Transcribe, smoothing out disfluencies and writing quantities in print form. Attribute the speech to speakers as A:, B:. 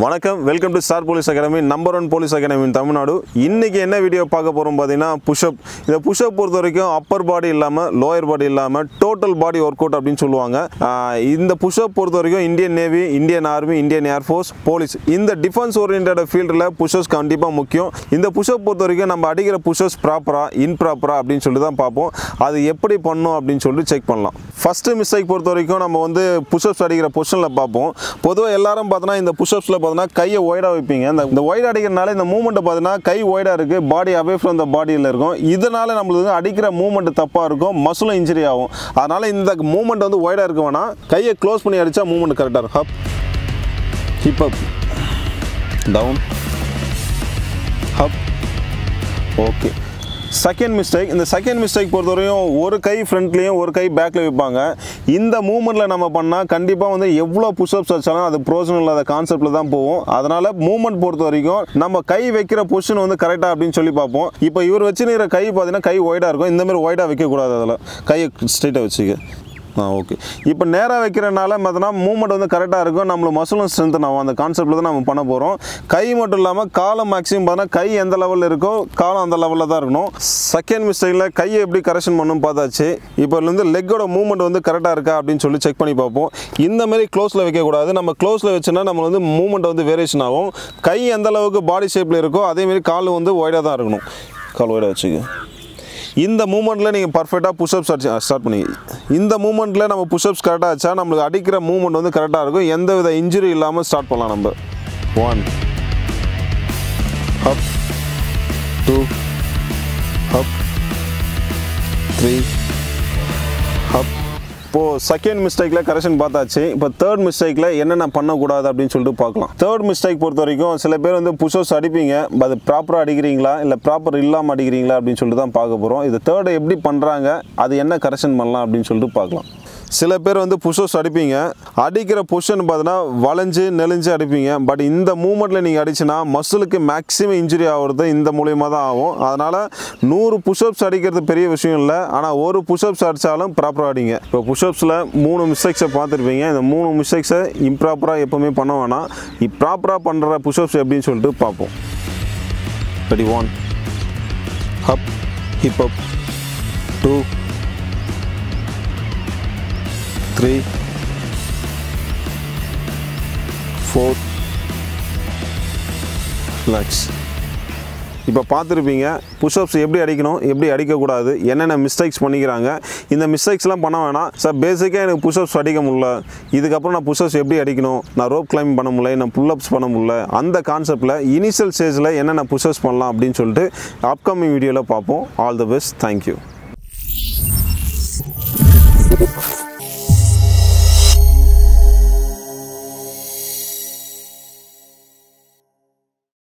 A: வணக்கம், welcome to star police academy, number 1 police academy இன் தமிழ்நாடு. இன்றைக்கி என்ன வீடியோ பார்க்க போகிறோம் பார்த்தீங்கன்னா புஷ்அப். இந்த புஷ்அப் பொறுத்த வரைக்கும் அப்பர் பாடி இல்லாமல் லோயர் பாடி இல்லாமல் டோட்டல் பாடி ஒர்க் அவுட் அப்படின்னு சொல்லுவாங்க. இந்த புஷ்அப் பொறுத்த வரைக்கும் Indian navy, Indian army, Indian air force, police இந்த டிஃபென்ஸ் ஓரியன்ட் ஃபீல்டில் புஷ்அப்ஸ் கண்டிப்பாக முக்கியம். இந்த புஷ்அப் பொறுத்த வரைக்கும் நம்ம அடிக்கிற புஷ்அப்ஸ் ப்ராப்பராக இன்ப்ராப்பராக அப்படின்னு சொல்லி தான் பார்ப்போம். அது எப்படி பண்ணணும் அப்படின்னு சொல்லிட்டு செக் பண்ணலாம். ஃபஸ்ட்டு மிஸ்டேக் பொறுத்த வரைக்கும் நம்ம வந்து புஷ்அப்ஸ் அடிக்கிற பொசிஷனில் பார்ப்போம். பொதுவாக எல்லாரும் பார்த்தோன்னா இந்த புஷ்அப்ஸில் பார்த்தோன்னா கையை ஒய்டாக வைப்பீங்க. இந்த ஒய்டாக அடிக்கிறனால இந்த மூவ்மெண்ட்டை பார்த்தீங்கன்னா கை ஒய்டாக இருக்குது, பாடி அவே ஃப்ரம் த பாடியில் இருக்கும். இதனால் நம்மளுக்கு அடிக்கிற மூவ்மெண்ட் தப்பாக இருக்கும், மசிலும் இன்ஜுரி ஆகும். அதனால் இந்த மூவ்மெண்ட் வந்து ஒய்டாக இருக்க வேணாம், கையை க்ளோஸ் பண்ணி அடித்தா மூவ்மெண்ட் கரெக்டாக இருக்கும். Hip, hip up, down, hip. Okay. Second mistake, இந்த செகண்ட் மிஸ்டேக் பொறுத்தவரையும் ஒரு கை ஃப்ரண்ட்லேயும் ஒரு கை பேக்கில் வைப்பாங்க. இந்த மூவ்மெண்ட்டில் நம்ம பண்ணால் கண்டிப்பாக வந்து எவ்வளோ புஷ்அப்ஸ் வச்சாலும் அது ப்ரோஜனம் இல்லாத கான்செப்டில் தான் போகும். அதனால் மூவ்மெண்ட் பொறுத்த வரைக்கும் நம்ம கை வைக்கிற பொசிஷன் வந்து கரெக்டாக அப்படின்னு சொல்லி பார்ப்போம். இப்போ இவர் வச்சுருக்கிற கை பார்த்தீங்கன்னா கை ஒய்டாக இருக்கும், இந்தமாதிரி ஒய்டாக வைக்கக்கூடாது, அதில் கையை ஸ்ட்ரெயிட்டாக வச்சுக்க. ஓகே. இப்போ நேராக வைக்கிறனால பார்த்தோன்னா மூவ்மெண்ட் வந்து கரெக்டாக இருக்கும், நம்மளுக்கு மசிலும் ஸ்ட்ரென்த் ஆகும். அந்த கான்செப்டில் தான் நம்ம பண்ண போகிறோம். கை மட்டும் இல்லாமல் காலம் மேக்ஸிமம் பார்த்தோன்னா கை எந்த லெவலில் இருக்கோ காலம் அந்த லெவலில் தான் இருக்கணும். செகண்ட் மிஸ்டேக்கில் கையை எப்படி கரெக்ஷன் பண்ணணும் பார்த்தாச்சு. இப்போ வந்து லெக்கோட மூவ்மெண்ட் வந்து கரெக்டாக இருக்கா அப்படின்னு சொல்லி செக் பண்ணி பார்ப்போம். இந்தமாரி க்ளோஸில் வைக்கக்கூடாது. நம்ம க்ளோஸில் வச்சோன்னா நம்ம வந்து மூவ்மெண்ட் வந்து வேரியேஷன் ஆகும். கை எந்த அளவுக்கு பாடி ஷேப்பில் இருக்கோ அதேமாரி கால் வந்து ஒய்டாக தான் இருக்கணும். கால் ஒய்டாக வச்சுக்க. இந்த மூமெண்ட்டில் நீங்கள் பர்ஃபெக்டாக புஷ்அப்ஸ் ஸ்டார்ட் பண்ணி இந்த மூமெண்ட்டில் நம்ம புஷ்அப்ஸ் கரெக்டாக வச்சா நம்மளுக்கு அடிக்கிற மூவ்மெண்ட் வந்து கரெக்டாக இருக்கும், எந்த வித இன்ஜுரி இல்லாமல் ஸ்டார்ட் பண்ணலாம். நம்ம 1 ஹப், 2 ஹப், 3 ஹப். இப்போது செகண்ட் மிஸ்டேக்கில் கரெக்ஷன் பார்த்தாச்சு. இப்போ தேர்ட் மிஸ்டேக்கில் என்னென்ன பண்ணக்கூடாது அப்படின்னு சொல்லிட்டு பார்க்கலாம். தேர்ட் மிஸ்டேக் பொறுத்த வரைக்கும் சில பேர் வந்து புஷ்அப்ஸ் அடிப்பீங்க, அது ப்ராப்பராக அடிக்கிறீங்களா இல்லை ப்ராப்பர் இல்லாமல் அடிக்கிறீங்களா அப்படின்னு சொல்லிட்டு தான் பார்க்க போகிறோம். இது தேர்டு எப்படி பண்ணுறாங்க, அது என்ன கரெக்ஷன் பண்ணலாம் அப்படின்னு சொல்லிட்டு பார்க்கலாம். சில பேர் வந்து புஷ்அப்ஸ் அடிப்பீங்க, அடிக்கிற பொசிஷன் பார்த்தீங்கன்னா வளைஞ்சு நெளிஞ்சு அடிப்பீங்க. பட் இந்த மூமெண்ட்டில் நீங்கள் அடிச்சுன்னா மசிலுக்கு மேக்ஸிமம் இன்ஜுரி ஆகிறது இந்த மூலியமாக தான் ஆகும். அதனால் 100 புஷ்அப்ஸ் அடிக்கிறது பெரிய விஷயம் இல்லை, ஆனால் ஒரு புஷ்அப்ஸ் அடித்தாலும் ப்ராப்பராக அடிங்க. இப்போ புஷ்அப்ஸில் 3 மிஸ்டேக்ஸை பார்த்துருப்பீங்க. இந்த 3 மிஸ்டேக்ஸை இம்ப்ராப்பராக எப்போவுமே பண்ண வேணாம். ப்ராப்பராக பண்ணுற புஷ்அப்ஸ் எப்படின்னு சொல்லிட்டு பார்ப்போம். ரெடி, 1 ஹப், ஹிப் அப், 2 3 4 ரிலாக்ஸ். இப்போ பார்த்துருப்பீங்க புஷ்அப்ஸ் எப்படி அடிக்கணும், எப்படி அடிக்கக்கூடாது, என்னென்ன மிஸ்டேக்ஸ் பண்ணிக்கிறாங்க. இந்த மிஸ்டேக்ஸ்லாம் பண்ண வேணாம். சார் பேசிக்காக எனக்கு புஷ்அப்ஸ் அடிக்க முடியல, இதுக்கப்புறம் நான் புஷ்அப்ஸ் எப்படி அடிக்கணும், நான் ரோப் கிளைம் பண்ண முடியல, நான் புல்அப்ஸ் பண்ண முடியல, அந்த கான்செப்டில் இனிஷியல் ஸ்டேஜில் என்னென்ன புஷ்அப்ஸ் பண்ணலாம் அப்படின்னு சொல்லிட்டு அப்கமிங் வீடியோவில் பார்ப்போம். All the best, thank you.